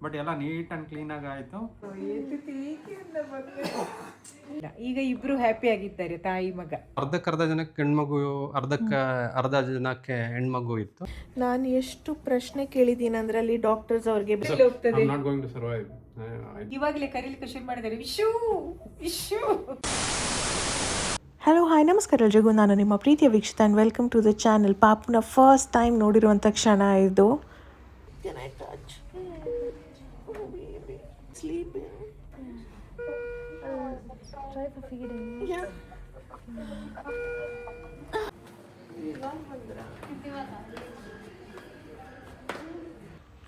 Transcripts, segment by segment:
But ಎಲ್ಲ neat and ಕ್ಲೀನಾಗಿ ಆಯಿತು. ಈಗ ಇಬ್ರು ಹ್ಯಾಪಿ ಆಗಿದ್ದಾರೆ, ತಾಯಿ ಮಗ. ಅರ್ಧ ಜನಕ್ಕೆ ಹೆಣ್ಮಗು, ಅರ್ಧ ಜನಕ್ಕೆ ಹೆಣ್ಮಗು ಇತ್ತು. ನಾನು ಎಷ್ಟು ಪ್ರಶ್ನೆ ಕೇಳಿದ್ದೀನಿ ಅಂದ್ರೆ ಅಲ್ಲಿ ಡಾಕ್ಟರ್ಸ್ ಅವ್ರಿಗೆ ನಾಟ್ ಗೋಯಿಂಗ್ ಟು ಸರ್ವೈವ್. ಇವಾಗಲೇ ಕರೀಲಿಕ್ಕೆ ಶುರು ಮಾಡಿದ್ದಾರೆ, ವಿಶು ವಿಶು. ಹಲೋ ಹಾಯ್ ನಮಸ್ಕಾರ ಎಲ್ರಿಗೂ, ನಾನು ನಿಮ್ಮ ಪ್ರೀತಿಯ Veekshitha and welcome to the channel. ಪಾಪುನ ಫಸ್ಟ್ ಟೈಮ್ ನೋಡಿರುವಂಥ ಕ್ಷಣ ಇದು.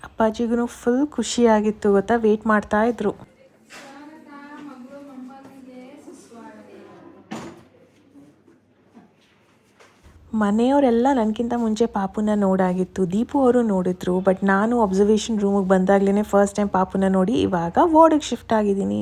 ಅಪ್ಪಾಜಿಗೂ ಫುಲ್ ಖುಷಿಯಾಗಿತ್ತು ಗೊತ್ತಾ, ವೇಟ್ ಮಾಡ್ತಾ ಇದ್ರು. ಮನೆಯವರೆಲ್ಲ ನನಗಿಂತ ಮುಂಚೆ ಪಾಪುನ ನೋಡಾಗಿತ್ತು. ದೀಪು ಅವರು ನೋಡಿದ್ರು, ಬಟ್ ನಾನು ಅಬ್ಸರ್ವೇಷನ್ ರೂಮಿಗೆ ಬಂದಾಗ್ಲೇ ಫಸ್ಟ್ ಟೈಮ್ ಪಾಪುನ ನೋಡಿ ಇವಾಗ ವಾರ್ಡಿಗೆ ಶಿಫ್ಟ್ ಆಗಿದ್ದೀನಿ.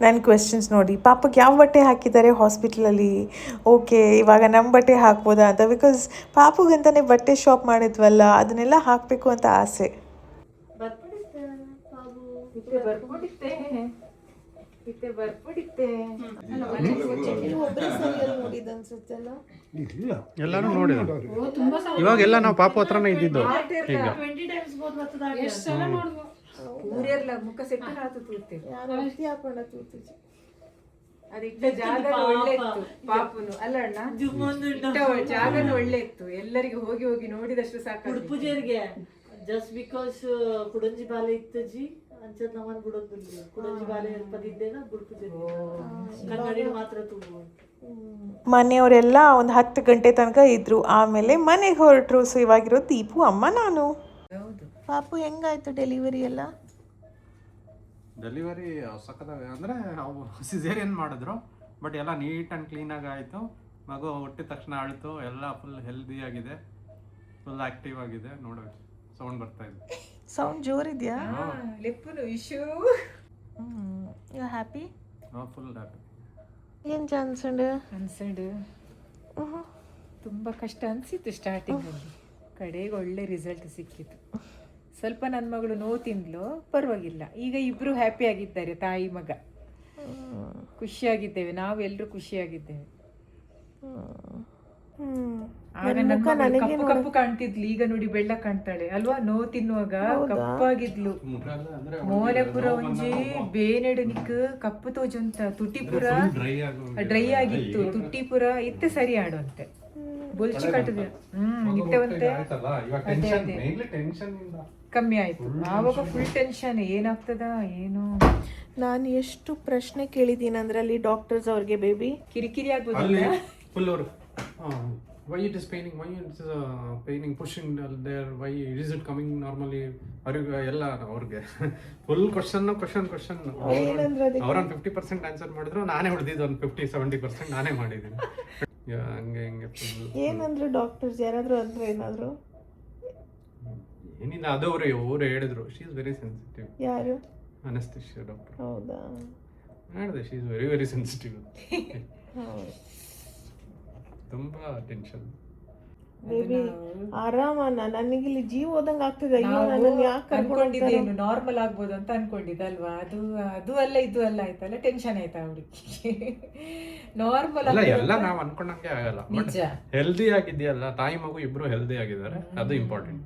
ನನ್ನ ಕ್ವೆಶನ್ಸ್ ನೋಡಿ, ಪಾಪಕ್ಕೆ ಯಾವ ಬಟ್ಟೆ ಹಾಕಿದ್ದಾರೆ ಹಾಸ್ಪಿಟ್ಲಲ್ಲಿ, ಓಕೆ ಇವಾಗ ನಮ್ಮ ಬಟ್ಟೆ ಹಾಕ್ಬೋದಾ ಅಂತ. ಬಿಕಾಸ್ ಪಾಪುಗಂತಾನೆ ಬಟ್ಟೆ ಶಾಪ್ ಮಾಡಿದ್ವಲ್ಲ, ಅದನ್ನೆಲ್ಲ ಹಾಕಬೇಕು ಅಂತ ಆಸೆ. ಎಲ್ಲರೂ ನೋಡಿದ್ರು. ಇವಾಗೆಲ್ಲ ನಾವು ಪಾಪು ಹತ್ರನೇ ಇದ್ದಿದ್ದು. ಈಗ ಮುಖ ಸೆಟ್ ಅದಿಟ್ಟ ಜಾಗ ಒಳ್ಳೆ ಇತ್ತು ಪಾಪುನು, ಅಲ್ಲ ಅಣ್ಣ? ಜಾಗನು ಒಳ್ಳೆ ಇತ್ತು, ಎಲ್ಲರಿಗೆ ಹೋಗಿ ಹೋಗಿ ನೋಡಿದಷ್ಟು ಸಾಕು. ಪೂಜೆಗೆ ಜಸ್ಟ್ ಬಿಕಾಸ್ ಕುಡಂಜಿ ಬಾಲೆ ಇತ್ತು ಜಿ ಅಂಚದ್ ನಮ್ಮನ್ ಬಿಡೋದಿಲ್ಲ. ಕುಡಂಜಿ ಬಾಲೆ ಪದಿದ್ದೇನ ಗುಡ್ಪೂಜೆ ಕನ್ನಡಿ ಮಾತ್ರ ತುಂಬ. ಮನೆಯವರೆಲ್ಲ ಒಂದು 10 ಗಂಟೆ ತನಕ ಇದ್ರು, ಆಮೇಲೆ ಮನೆಗೆ ಹೊರಟ್ರು. ಸೊ ಇವಾಗಿರೋ ದೀಪು, ಅಮ್ಮ, ನಾನು. ಪಾಪು ಹೆಂಗಾಯ್ತು ಡೆಲಿವರಿ ಎಲ್ಲ? ಡೆಲಿವರಿ ಸಖತ್ತಾಗಿ ಅಂದರೆ ನಾವು ಸಿಸೇರಿಯನ್ ಮಾಡಿದ್ರು, ಬಟ್ ಎಲ್ಲ ನೀಟ್ ಆ್ಯಂಡ್ ಕ್ಲೀನಾಗಿ ಆಯಿತು. ಮಗು ಹುಟ್ಟಿದ ತಕ್ಷಣ ಅಳ್ತು, ಎಲ್ಲ ಫುಲ್ ಹೆಲ್ದಿ ಆಗಿದೆ, ಫುಲ್ ಆ್ಯಕ್ಟಿವ್ ಆಗಿದೆ. ನೋಡೋಕೆ ಸೌಂಡ್ ಬರ್ತಾ ಇದೆ. ಸೌಂಡ್ ಜೋರಿದ್ಯಾ? ಲಿಪ್ಪುನು issue. You happy? Full happy. ಏನು ಅನ್ಸಂಡು? ತುಂಬ ಕಷ್ಟ ಅನಿಸಿತ್ತು ಸ್ಟಾರ್ಟಿಂಗಲ್ಲಿ, ಕಡೆಗೆ ಒಳ್ಳೆ ರಿಸಲ್ಟ್ ಸಿಕ್ಕಿತ್ತು. ಸ್ವಲ್ಪ ನನ್ನ ಮಗಳು ನೋವು ತಿಂದ್ಲು, ಪರವಾಗಿಲ್ಲ. ಈಗ ಇಬ್ರು ಹ್ಯಾಪಿ ಆಗಿದ್ದಾರೆ, ತಾಯಿ ಮಗ. ಖುಷಿಯಾಗಿದ್ದೇವೆ, ನಾವೆಲ್ಲರೂ ಖುಷಿಯಾಗಿದ್ದೇವೆ. ಆಗ ನನ್ನ ಕಪ್ಪು ಕಪ್ಪು ಕಾಣ್ತಿದ್ಲು, ಈಗ ನೋಡಿ ಬೆಳ್ಳ ಕಾಣ್ತಾಳೆ ಅಲ್ವಾ? ನೋವು ತಿನ್ನುವಾಗ ಕಪ್ಪಾಗಿದ್ಲು. ಮೋಲೆಪುರ ಒಂಜಿ ಬೇನೆಡು ನಿಕ್ ಕಪ್ಪು ತೋಜಂತ, ತುಟಿಪುರ ಡ್ರೈ ಆಗಿತ್ತು, ತುಟಿಪುರ ಇತ್ತೆ ಸರಿ ಆಡುವಂತೆ ಬೊಲ್ಚಿ ಕಟ್ಟದ ಇತ್ತವಂತೆ. ಅದೇ ಕಮ್ಮಿ ಆಯ್ತು. ಆವಾಗ ಫುಲ್ ಟೆನ್ಷನ್, ಏನಾಗ್ತದ ಏನು. ನಾನು ಎಷ್ಟು ಪ್ರಶ್ನೆ ಕೇಳಿದ್ದೀನಿ ಅಂದ್ರೆ ಅಲ್ಲಿ ಡಾಕ್ಟರ್ಸ್ ಅವ್ರಿಗೆ, ಬೇಬಿ ಕಿರಿಕಿರಿ ಆಗ್ಬೋದು. Why it is paining? Why it is paining? Pushing there? Why is it coming normally? ಅವ್ರಿಗೆ ಎಲ್ಲ ಅವ್ರಿಗೆ ಫುಲ್ ಕ್ವಶನ್. ಅವ್ರೊಂದು 50% ಆನ್ಸರ್ ಮಾಡಿದ್ರು, ನಾನೇ ಹೊಡೆದಿದ್ದು ಒಂದು 50-70% ನಾನೇ ಮಾಡಿದ್ದೀನಿ. ಹಂಗೆ ಏನಂದ್ರು ಡಾಕ್ಟರ್ಸ್? ಯಾರಾದ್ರೂ ಅಂದ್ರೆ ಏನಾದ್ರು? ಏನಿಲ್ಲ, ಅದು ಅವರು ಹೇಳಿದ್ರು, ಶಿ ಇಸ್ ವೆರಿ ಸೆನ್ಸಿಟಿವ್. ಯಾರು? Anaesthesia doctor. ಹೌದಾ? ಹೇಳಿದೆ, ಶಿ ಇಸ್ ವೆರಿ ಸೆನ್ಸಿಟಿವ್. ತುಂಬಾ ಟೆನ್ಷನ್. ಬೇಬಿ ಆರಾಮನ, ನನಗಿಲ್ಲಿ ಜೀವ ಹೋದಂಗೆ ಆಗ್ತಿದೆ. ಅಯ್ಯೋ, ನನ್ನನ್ನು ಯಾಕೆ ಅನ್ಕೊಂಡಿದ್ದೇನು ನಾರ್ಮಲ್ ಆಗ್ಬೋದು ಅಂತ ಅನ್ಕೊಂಡಿದ್ದಲ್ವಾ? ಅದು ಅಲ್ಲ ಇದು ಅಲ್ಲ ಆಯ್ತಲ್ಲ, ಟೆನ್ಷನ್ ಆಯ್ತಾ ಅವ್ರಿಗೆ? ನಾರ್ಮಲ್ ಅಲ್ಲ, ಎಲ್ಲ ನಾವು ಅನ್ಕೊಂಡಂಗೆ ಆಗಲ್ಲ. ಹೆಲ್ದಿ ಆಗಿದೆಯಲ್ಲ, ತಾಯಿ ಮಗು ಇಬ್ರು ಹೆಲ್ದಿ ಆಗಿದ್ದಾರೆ, ಅದು ಇಂಪಾರ್ಟೆಂಟ್.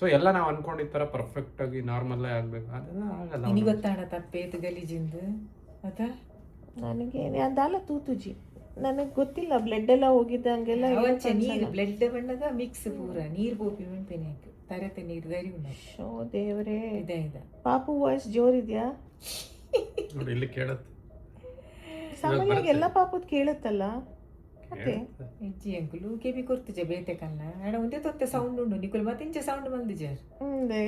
ಸೊ ಎಲ್ಲ ನಾವು ಅನ್ಕೊಂಡಿದ್ ತರ ಪರ್ಫೆಕ್ಟ್ ಆಗಿ ನಾರ್ಮಲ್ ಆಗಬೇಕು, ಅದೆಲ್ಲ ಆಗಲ್ಲ. ನಿನಗೆ ಗೊತ್ತಾಣ ತಪ್ಪೇತು ಗಲೀಜಿಂದು ಅದ? ನನಗೆ ಅದಲ್ಲ ತೂತುಜಿ, ನನಗೆ ಗೊತ್ತಿಲ್ಲ. ಬ್ಲಡ್ ಎಲ್ಲ ಹೋಗಿದ್ದಂಗೆಲ್ಲ ನೀರು ಬ್ಲಡ್ ಬಣ್ಣದ ಮಿಕ್ಸ್ ಪೂರ ನೀರು ಬೋಪಿ ಮೆಣಪೆನೆ ಹಾಕಿ ತರತೆ ನೀರು ಗರಿ ಉಂಟು. ಶೋ ದೇವ್ರೇ. ಇದೆ ಪಾಪು ವಾಯ್ಸ್ ಜೋರಿದ್ಯಾ? ನೋಡಿ ಇಲ್ಲಿ ಕೇಳತ್ತೆ. ಸಾಮಾನ್ಯವಾಗಿ ಎಲ್ಲ ಪಾಪದ್ ಕೇಳುತ್ತಲ್ಲ ಮತ್ತೆ ಇಜ್ಜಿ ಅಂಕುಲು ಕೆಬಿ ಕೊರ್ತಿಜೆ ಬೇತೆ ಕನ್ನ ಆಡ ಒಂದೇ ತೊತ್ತೆ ಸೌಂಡ್ ಉಂಡು ನಿಕುಲ್ ಮತ್ತೆ ಇಂಚೆ ಸೌಂಡ್ ಬಂದಿಜೆ ಮುಂದೆ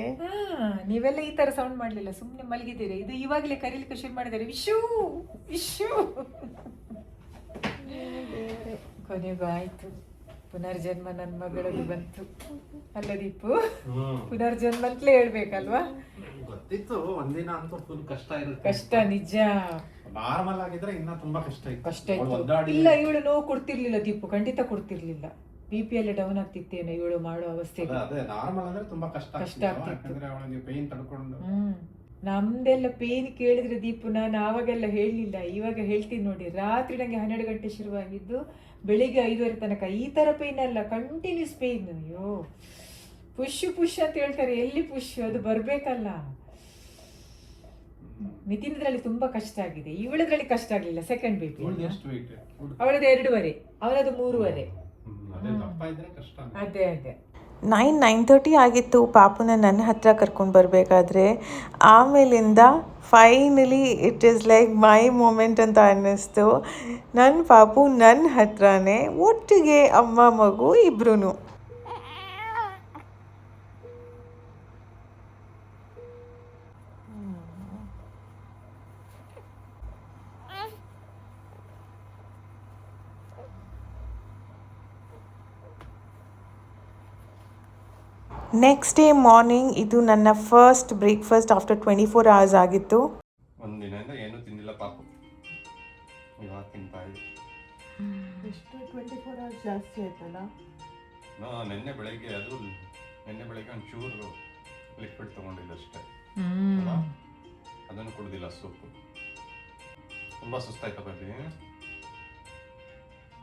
ನೀವೆಲ್ಲ ಈ ತರ ಸೌಂಡ್ ಮಾಡ್ಲಿಲ್ಲ, ಸುಮ್ನೆ ಮಲಗಿದ್ದೀರಿ. ಇದು ಇವಾಗಲೇ ಕರೀಲಿಕ್ಕೆ ಶುರು ಮಾಡಿದ್ದಾರೆ, ವಿಶು ವಿಶು. ಕೊನೆಗೂ ಆಯ್ತು, ಪುನರ್ಜನ್ಮ ನನ್ನ ಮಗಳದು ಬಂತು ಅಲ್ಲ ದೀಪು? ಪುನರ್ಜನ್ಮ ಅಂತಲೇ ಹೇಳ್ಬೇಕಲ್ವಾ? ಗೊತ್ತಿತ್ತು ಒಂದಿನ ಅಂತೂ ಫುಲ್ ಕಷ್ಟ ಇರುತ್ತೆ. ಕಷ್ಟ ನಿಜ. ನಾರ್ಮಲ್ ಆಗಿದ್ರೆ ಇನ್ನ ತುಂಬಾ ಕಷ್ಟ ಇತ್ತು. ಕಷ್ಟ ಇತ್ತು. ಇಲ್ಲ, ಇವಳು ನೋವು ಕೊಡ್ತಿರ್ಲಿಲ್ಲ ದೀಪು, ಖಂಡಿತ ಕೊಡ್ತಿರ್ಲಿಲ್ಲ. BP ಎಲ್ಲ ಡೌನ್ ಆಗ್ತಿತ್ತೇನೋ ಇವಳು ಮಾಡೋ ಅವಸ್ಥೆ. ಅದೇ ನಾರ್ಮಲ್ ಅಂದ್ರೆ ತುಂಬಾ ಕಷ್ಟ ಆಗ್ತಿತ್ತು. ಯಾಕಂದ್ರೆ ಅವಳಿಗೆ ಪೇನ್ ತಡ್ಕೊಂಡು. ನಮ್ದೆಲ್ಲ ಪೇನ್ ಕೇಳಿದ್ರೆ ದೀಪು ನಾನು ಆವಾಗೆಲ್ಲ ಹೇಳಲಿಲ್ಲ, ಇವಾಗ ಹೇಳ್ತೀನಿ ನೋಡಿ. ರಾತ್ರಿ ನಂಗೆ 12 ಗಂಟೆ ಶುರುವಾಗಿದ್ದು ಬೆಳಿಗ್ಗೆ 5:30 ತನಕ ಈ ತರ ಪೇನ್ ಅಲ್ಲ, ಕಂಟಿನ್ಯೂಸ್ ಪೇನ್. ಅಯ್ಯೋ ಪುಷ್ ಪುಷ್ ಅಂತ ಹೇಳ್ತಾರೆ, ಎಲ್ಲಿ ಪುಷ್, ಅದು ಬರ್ಬೇಕಲ್ಲ. ನಿತಿನ್ದ್ರಲ್ಲಿ ತುಂಬಾ ಕಷ್ಟ ಆಗಿದೆ, ಇವಳದ್ರಲ್ಲಿ ಕಷ್ಟ ಆಗ್ಲಿಲ್ಲ. ಸೆಕೆಂಡ್ ಬೇಬಿ ಅವಳದು 2.5, ಅವಳದು 3.5. ಅದೇ ಅದೇ 9:30 ಆಗಿತ್ತು ಪಾಪುನ ನನ್ನ ಹತ್ರ ಕರ್ಕೊಂಡು ಬರಬೇಕಾದ್ರೆ. ಆಮೇಲಿಂದ finally it is like my moment ಅಂತ ಅನ್ನಿಸ್ತು. ನನ್ನ ಪಾಪು ನನ್ನ ಹತ್ರನೇ, ಒಟ್ಟಿಗೆ ಅಮ್ಮ ಮಗು ಇಬ್ರು. ನೆಕ್ಸ್ಟ್ ಡೇ ಮಾರ್ನಿಂಗ್ ಇದು ನನ್ನ ಫಸ್ಟ್ ಬ್ರೇಕ್ಫಾಸ್ಟ್ ಆಫ್ಟರ್ 24 hours ಆಗಿತ್ತು. ಒಂದಿನದಿಂದ ಏನು ತಿಂದಿಲ್ಲ ಪಾಪು, ಇವಾಗ ತಿಂತಾ ಇದೆ. ಎಷ್ಟು 24 hours ಜಾಸ್ತಿ ಆಯ್ತಲ್ಲ. ನೆನ್ನೆ ಬೆಳಗ್ಗೆ ಒಂಚೂರು ಲಿಕ್ವಿಡ್ ತಗೊಂಡಿದ್ದಷ್ಟೇ, ಅದನ್ನು ಕುಡ್ದಿಲ್ಲ. ಸೂಪು ತುಂಬಾ ಸುಸ್ತಾಯ್ತು. ಬರ್ರಿ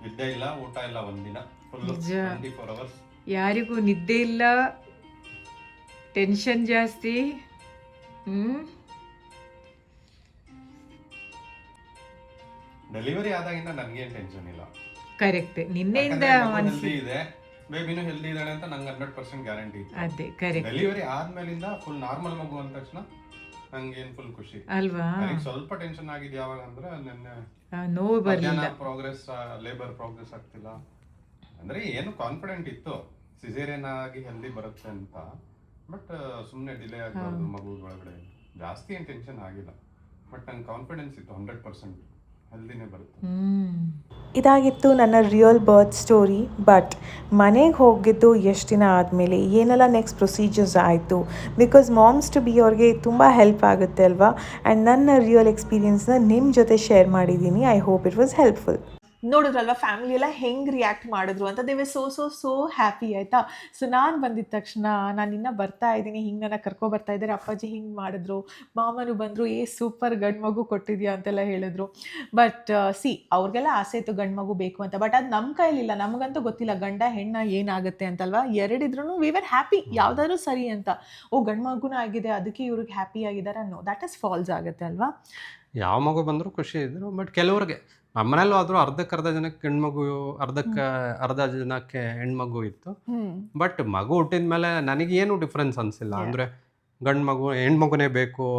ನಿದ್ದೆ ಇಲ್ಲ, ಊಟ ಇಲ್ಲ, ಒಂದಿನ ಫುಲ್ 24 hours. ಯಾರಿಗೂ ನಿದ್ದೆ ಇಲ್ಲ, ಟೆನ್ಷನ್ ಜಾಸ್ತಿ. ಡೆಲಿವರಿ ಆದಾಗಿಂದ ನನ್ಗೇನ್ ಟೆನ್ಷನ್ ಇಲ್ಲ. ಕರೆಕ್ಟ್, ನಿನ್ನೆಯಿಂದ ಹೆಲ್ದಿ ಇದೆ, ಬೇಬಿನೂ ಹೆಲ್ದಿ ಇದ್ದಾಳೆ ಅಂತ ನಂಗೆ 100% ಗ್ಯಾರಂಟಿ ಇತ್ತು. ಅದೇ ಕರೆಕ್ಟ್. ಡೆಲಿವರಿ ಆದ್ಮೇಲಿಂದ ಫುಲ್ ನಾರ್ಮಲ್ ಮಗು ಅಂದ ತಕ್ಷಣ ನಂಗೇನ್ ಫುಲ್ ಖುಷಿ ಅಲ್ವಾ? ಸ್ವಲ್ಪ ಟೆನ್ಷನ್ ಆಗಿದೆ ಯಾವಾಗ ಅಂದ್ರೆ ನೆನ್ನೆ ನೋವು ಬರಲಿಲ್ಲ, ಪ್ರೋಗ್ರೆಸ್, ಲೇಬರ್ ಪ್ರೋಗ್ರೆಸ್ ಆಗ್ತಿಲ್ಲ. ಅಂದ್ರೆ ಏನು ಕಾನ್ಫಿಡೆಂಟ್ ಇತ್ತು ಸಿಸೇರಿಯನ್ ಆಗಿ ಹೆಲ್ದಿ ಬರುತ್ತೆ ಅಂತ, ಬಟ್ ಸುಮ್ಮನೆ ಡಿಲೇ ಆಗಬಾರ್ದು ಮಗು ಒಳಗಡೆ. ಜಾಸ್ತಿ ಏನು ಟೆನ್ಷನ್ ಆಗಿಲ್ಲ, ಬಟ್ ನಂಗೆ ಕಾನ್ಫಿಡೆನ್ಸ್ ಇತ್ತು 100% ಹೆಲ್ದಿನೇ ಬರುತ್ತೆ. ಇದಾಗಿತ್ತು ನನ್ನ ರಿಯಲ್ ಬರ್ತ್ ಸ್ಟೋರಿ. ಬಟ್ ಮನೆಗೆ ಹೋಗಿದ್ದು ಎಷ್ಟು ದಿನ ಆದಮೇಲೆ ಏನೆಲ್ಲ ನೆಕ್ಸ್ಟ್ ಪ್ರೊಸೀಜರ್ಸ್ ಆಯಿತು, ಬಿಕಾಸ್ ಮಾಮ್ಸ್ ಟು ಬಿ ಅವ್ರಿಗೆ ತುಂಬ ಹೆಲ್ಪ್ ಆಗುತ್ತೆ ಅಲ್ವಾ. ಆ್ಯಂಡ್ ನನ್ನ ರಿಯಲ್ ಎಕ್ಸ್ಪೀರಿಯನ್ಸ್ನ ನಿಮ್ಮ ಜೊತೆ ಶೇರ್ ಮಾಡಿದ್ದೀನಿ. I hope it was helpful. ನೋಡಿದ್ರಲ್ವ ಫ್ಯಾಮಿಲಿ ಎಲ್ಲ ಹೆಂಗೆ ರಿಯಾಕ್ಟ್ ಮಾಡಿದ್ರು ಅಂತ. ದೇ ವೇ ಸೋ ಹ್ಯಾಪಿ ಆಯಿತಾ. ಸೊ ನಾನು ಬಂದಿದ್ದ ತಕ್ಷಣ ನಾನು ಇನ್ನೂ ಬರ್ತಾ ಇದ್ದೀನಿ, ಹಿಂಗೆ ನನ್ನ ಕರ್ಕೊಬರ್ತಾ ಇದ್ದಾರೆ, ಅಪ್ಪಾಜಿ ಹಿಂಗೆ ಮಾಡಿದ್ರು, ಮಾಮನು ಬಂದರು, ಸೂಪರ್ ಗಂಡು ಮಗು ಕೊಟ್ಟಿದ್ಯಾ ಅಂತೆಲ್ಲ ಹೇಳಿದ್ರು. ಬಟ್ ಅವ್ರಿಗೆಲ್ಲ ಆಸೆ ಇತ್ತು ಗಂಡು ಮಗು ಬೇಕು ಅಂತ, ಬಟ್ ಅದು ನಮ್ಮ ಕೈಲಿಲ್ಲ. ನಮಗಂತೂ ಗೊತ್ತಿಲ್ಲ ಗಂಡ ಹೆಣ್ಣ ಏನಾಗುತ್ತೆ ಅಂತಲ್ವಾ. ಎರಡಿದ್ರೂ ವಿ ವರ್ ಹ್ಯಾಪಿ, ಯಾವುದಾದ್ರೂ ಸರಿ ಅಂತ. ಗಂಡು ಮಗುನೂ ಆಗಿದೆ ಅದಕ್ಕೆ ಇವ್ರಿಗೆ ಹ್ಯಾಪಿ ಆಗಿದ್ದಾರೆ ಅನ್ನೋ ದಟ್ ಇಸ್ ಫಾಲ್ಸ್ ಆಗುತ್ತೆ ಅಲ್ವಾ. ಯಾವ ಮಗು ಬಂದರೂ ಖುಷಿ ಇದ್ರು, ಬಟ್ ಕೆಲವ್ರಿಗೆ ನಮ್ಮನೇಲೂ ಆದರೂ ಅರ್ಧ ಜನಕ್ಕೆ ಗಂಡ್ಮಗು, ಅರ್ಧ ಜನಕ್ಕೆ ಹೆಣ್ಮಗು ಇತ್ತು. ಬಟ್ ಮಗು ಹುಟ್ಟಿದ ಮೇಲೆ ನನಗೇನು ಡಿಫ್ರೆನ್ಸ್ ಅನಿಸಿಲ್ಲ. ಅಂದರೆ ಗಂಡು ಮಗು ಹೆಣ್ಮಗುನೇ ಬೇಕು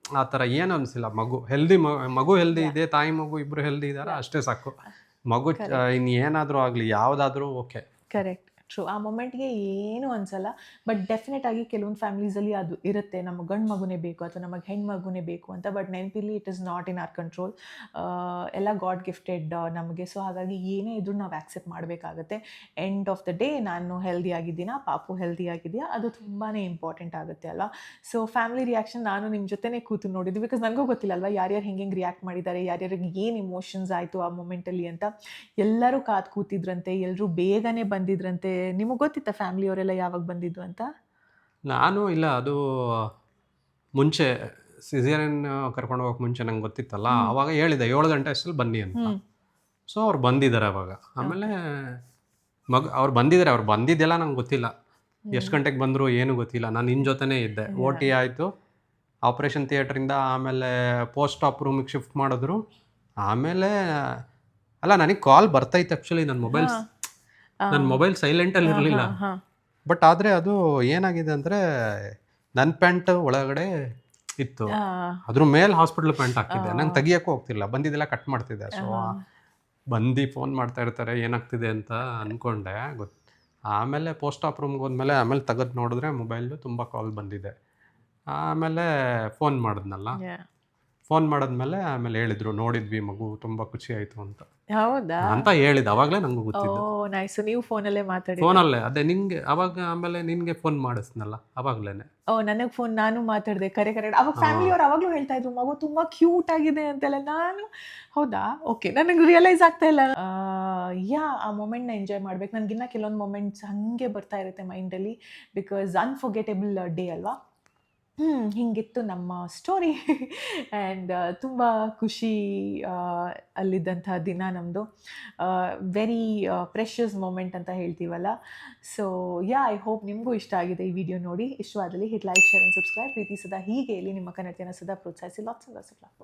ಆ ಥರ ಏನು ಅನಿಸಿಲ್ಲ. ಮಗು ಹೆಲ್ದಿ ಇದೆ, ತಾಯಿ ಮಗು ಇಬ್ಬರು ಹೆಲ್ದಿ ಇದ್ದಾರೆ, ಅಷ್ಟೇ ಸಾಕು. ಮಗು ಇನ್ನು ಏನಾದರೂ ಆಗಲಿ, ಯಾವುದಾದ್ರೂ ಓಕೆ. Correct, true. ಆ ಮೊಮೆಂಟ್ಗೆ ಏನೂ ಅನಿಸಲ್ಲ. ಬಟ್ ಡೆಫಿನೆಟ್ ಆಗಿ ಕೆಲವೊಂದು ಫ್ಯಾಮಿಲೀಸಲ್ಲಿ ಅದು ಇರುತ್ತೆ, ನಮಗೆ ಗಂಡು ಮಗುನೇ ಬೇಕು ಅಥವಾ ನಮಗೆ ಹೆಣ್ಣು ಮಗುನೇ ಬೇಕು ಅಂತ. ಬಟ್ ನೆನಪಿರಲಿ, it is not in our control. ಎಲ್ಲ ಗಾಡ್ ಗಿಫ್ಟೆಡ್ ನಮಗೆ. ಸೊ ಹಾಗಾಗಿ ಏನೇ ಇದ್ರೂ ನಾವು ಆ್ಯಕ್ಸೆಪ್ಟ್ ಮಾಡಬೇಕಾಗತ್ತೆ. ಎಂಡ್ ಆಫ್ ದ ಡೇ ನಾನು ಹೆಲ್ದಿ ಆಗಿದ್ದೀನಾ, ಪಾಪು ಹೆಲ್ದಿ ಆಗಿದೆಯಾ, ಅದು ತುಂಬಾ ಇಂಪಾರ್ಟೆಂಟ್ ಆಗುತ್ತೆ ಅಲ್ವಾ. ಸೊ ಫ್ಯಾಮಿಲಿ ರಿಯಾಕ್ಷನ್ ನಾನು ನಿಮ್ಮ ಜೊತೆನೇ ಕೂತು ನೋಡಿದ್ದು, ಬಿಕಾಸ್ ನನಗೂ ಗೊತ್ತಿಲ್ಲ ಅಲ್ವಾ ಯಾರ್ಯಾರು ಹೆಂಗೆ ರಿಯಾಕ್ಟ್ ಮಾಡಿದ್ದಾರೆ, ಯಾರ್ಯಾರಿಗೆ ಏನು ಇಮೋಷನ್ಸ್ ಆಯಿತು ಆ ಮೂಮೆಂಟಲ್ಲಿ ಅಂತ. ಎಲ್ಲರೂ ಕೂತಿದ್ರಂತೆ, ಎಲ್ಲರೂ ಬೇಗನೆ ಬಂದಿದ್ರಂತೆ. ನಿಮಗೆ ಗೊತ್ತಿತ್ತ ಫ್ಯಾಮಿಲಿಯವರೆಲ್ಲ ಯಾವಾಗ ಬಂದಿದ್ದು ಅಂತ? ನಾನು ಇಲ್ಲ, ಅದು ಮುಂಚೆ ಸಿಸೇರಿಯನ್ ಕರ್ಕೊಂಡು ಹೋಗಕ್ಕೆ ಮುಂಚೆ ನಂಗೆ ಗೊತ್ತಿತ್ತಲ್ಲ, ಅವಾಗ ಹೇಳಿದೆ 7 ಗಂಟೆ ಅಷ್ಟರಲ್ಲಿ ಬನ್ನಿ ಅಂತ. ಸೊ ಅವ್ರು ಬಂದಿದ್ದಾರೆ ಅವಾಗ. ಆಮೇಲೆ ಅವ್ರು ಬಂದಿದ್ದೆಲ್ಲ ನಂಗೆ ಗೊತ್ತಿಲ್ಲ, ಎಷ್ಟು ಗಂಟೆಗೆ ಬಂದರು ಏನು ಗೊತ್ತಿಲ್ಲ. ನಾನು ನಿನ್ನ ಜೊತೆನೇ ಇದ್ದೆ. OT ಆಯಿತು, ಆಪ್ರೇಷನ್ ಥಿಯೇಟ್ರಿಂದ ಆಮೇಲೆ ಪೋಸ್ಟ್ ಆಪ್ ರೂಮಿಗೆ ಶಿಫ್ಟ್ ಮಾಡಿದ್ರು. ಆಮೇಲೆ ಅಲ್ಲ, ನನಗೆ ಕಾಲ್ ಬರ್ತೈತೆ ಆ್ಯಕ್ಚುಲಿ. ನನ್ನ ಮೊಬೈಲ್ ಸೈಲೆಂಟಲ್ಲಿ ಇರಲಿಲ್ಲ. ಬಟ್ ಆದರೆ ಅದು ಏನಾಗಿದೆ ಅಂದರೆ ನನ್ನ ಪ್ಯಾಂಟ್ ಒಳಗಡೆ ಇತ್ತು, ಅದ್ರ ಮೇಲೆ ಹಾಸ್ಪಿಟಲ್ ಪ್ಯಾಂಟ್ ಹಾಕಿದ್ದೆ. ನಂಗೆ ತೆಗಿಯೋಕ್ಕೂ ಹೋಗ್ತಿಲ್ಲ, ಬಂದಿದ್ದೆಲ್ಲ ಕಟ್ ಮಾಡ್ತಿದ್ದೆ. ಸೊ ಬಂದು ಫೋನ್ ಮಾಡ್ತಾ ಇರ್ತಾರೆ ಏನಾಗ್ತಿದೆ ಅಂತ ಅಂದ್ಕೊಂಡೆ. ಆಮೇಲೆ ಪೋಸ್ಟ್ ಆಫ್ ರೂಮ್ಗೆ ಹೋದ್ಮೇಲೆ ಆಮೇಲೆ ತೆಗೆದು ನೋಡಿದ್ರೆ ಮೊಬೈಲ್ದು ತುಂಬ ಕಾಲ್ ಬಂದಿದೆ. ಆಮೇಲೆ ಫೋನ್ ಮಾಡಿದ್ನಲ್ಲ, ಫೋನ್ ಮಾಡಿದ್ಮೇಲೆ ಆಮೇಲೆ ಹೇಳಿದ್ರು ನೋಡಿದ್ವಿ ಮಗು, ತುಂಬ ಖುಷಿ ಆಯಿತು ಹೌದಾ ಅಂತ ಹೇಳಿದ್ದು. ಅವಾಗಲೇ ನಂಗೂ ಗೊತ್ತಿದ್ದು. ನೈಸ್. ನೀವು ಫೋನಲ್ಲೇ ಮಾತಾಡಿ? ಫೋನಲ್ಲೇ, ಅದೇ ನಿಂಗೆ ಅವಾಗ ಆಮೇಲೆ ನಿನಗೆ ಫೋನ್ ಮಾಡಿಸ್ನಲ್ಲ ಅವಾಗಲೇ. ನನಗೆ ಫೋನ್, ನಾನು ಮಾತಾಡಿದೆ. ಕರೆ ಅವಾಗ ಫ್ಯಾಮಿಲಿ ಅವ್ರು ಅವಾಗಲೂ ಹೇಳ್ತಾ ಇದ್ರು ಮಗು ತುಂಬ ಕ್ಯೂಟ್ ಆಗಿದೆ ಅಂತೆಲ್ಲ. ನಾನು ಹೌದಾ, ಓಕೆ, ನನಗೆ ರಿಯಲೈಸ್ ಆಗ್ತಾ ಇಲ್ಲ. ಆ ಮೊಮೆಂಟ್ನ ಎಂಜಾಯ್ ಮಾಡ್ಬೇಕು. ನನಗಿನ್ನ ಕೆಲವೊಂದು ಮೊಮೆಂಟ್ಸ್ ಹಾಗೆ ಬರ್ತಾ ಇರುತ್ತೆ ಮೈಂಡಲ್ಲಿ, ಬಿಕಾಸ್ ಅನ್ಫರ್ಗೆಟೇಬಲ್ ಡೇ ಅಲ್ವಾ. ಹಿಂಗಿತ್ತು ನಮ್ಮ ಸ್ಟೋರಿ. ಆ್ಯಂಡ್ ತುಂಬ ಖುಷಿ ಅಲ್ಲಿದ್ದಂಥ ದಿನ ನಮ್ಮದು. ವೆರಿ ಪ್ರೆಷಸ್ ಮೊಮೆಂಟ್ ಅಂತ ಹೇಳ್ತೀವಲ್ಲ. ಸೊ ಐ ಹೋಪ್ ನಿಮಗೂ ಇಷ್ಟ ಆಗಿದೆ ಈ ವಿಡಿಯೋ ನೋಡಿ. ಇಷ್ಟವಾದಲ್ಲಿ hit like, share and subscribe. ಪ್ರೀತಿ ಸದಾ ಹೀಗೆ ಇಲ್ಲಿ ನಿಮ್ಮ ಕನ್ನಡತಿಯನ್ನು ಸದಾ ಪ್ರೋತ್ಸಾಹಿಸಿ. Lots of love.